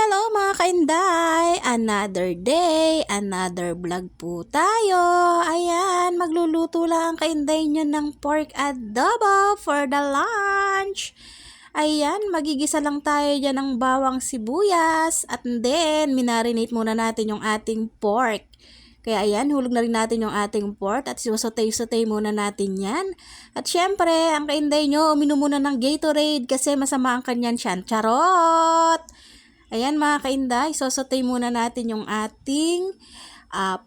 Hello mga kainday! Another day, another vlog po tayo. Ayan, magluluto lang ang kainday nyo ng pork adobo for the lunch. Ayan, magigisa lang tayo dyan ng bawang sibuyas at then minarinate muna natin yung ating pork. Kaya ayan, hulog na rin natin yung ating pork at susutay-sutay muna natin yan. At syempre, ang kainday nyo, uminom muna ng Gatorade kasi masama ang kanyan siyan. Charot! Ayan mga kainday, sosotay muna natin yung ating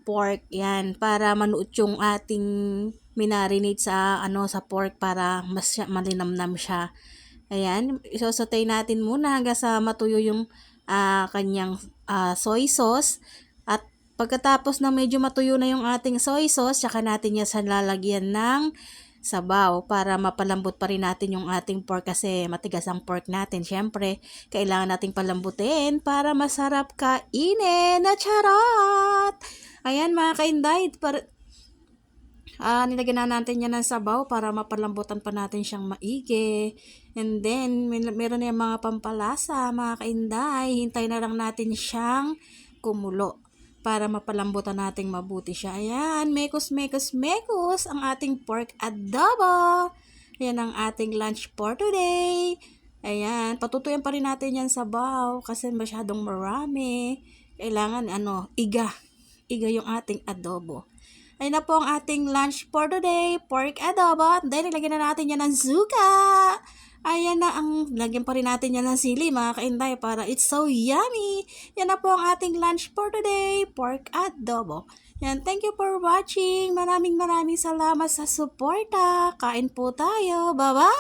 pork yan para manuot yung ating minarinate sa sa pork para mas malinamnam siya. Ayan, isosotay natin muna hanggang sa matuyo yung kanyang soy sauce. At pagkatapos na medyo matuyo na yung ating soy sauce, tsaka natin yan sa lalagyan ng sabaw para mapalambot pa rin natin yung ating pork kasi matigas ang pork natin. Syempre, kailangan nating palambutin para masarap kainin na charot! Ayan mga kainday, nilagyan na natin yan ng sabaw para mapalambutan pa natin siyang maigi. And then, meron na yung mga pampalasa mga kainday. Hintay na lang natin siyang kumulo para mapalambutan nating mabuti siya. Ayan, mekos ang ating pork adobo. Ayan ang ating lunch for today. Ayan, patutuyan pa rin natin yan sabaw kasi masyadong marami. Kailangan iga yung ating adobo. Ayan na po ang ating lunch for today, pork adobo. Then, ilagyan na natin yan ng suka. Ayan na, lagyan pa rin natin yan ng sili mga kainday para it's so yummy. Yan na po ang ating lunch for today, pork adobo. Yan, thank you for watching. Maraming salamat sa suporta. Kain po tayo. Bye-bye!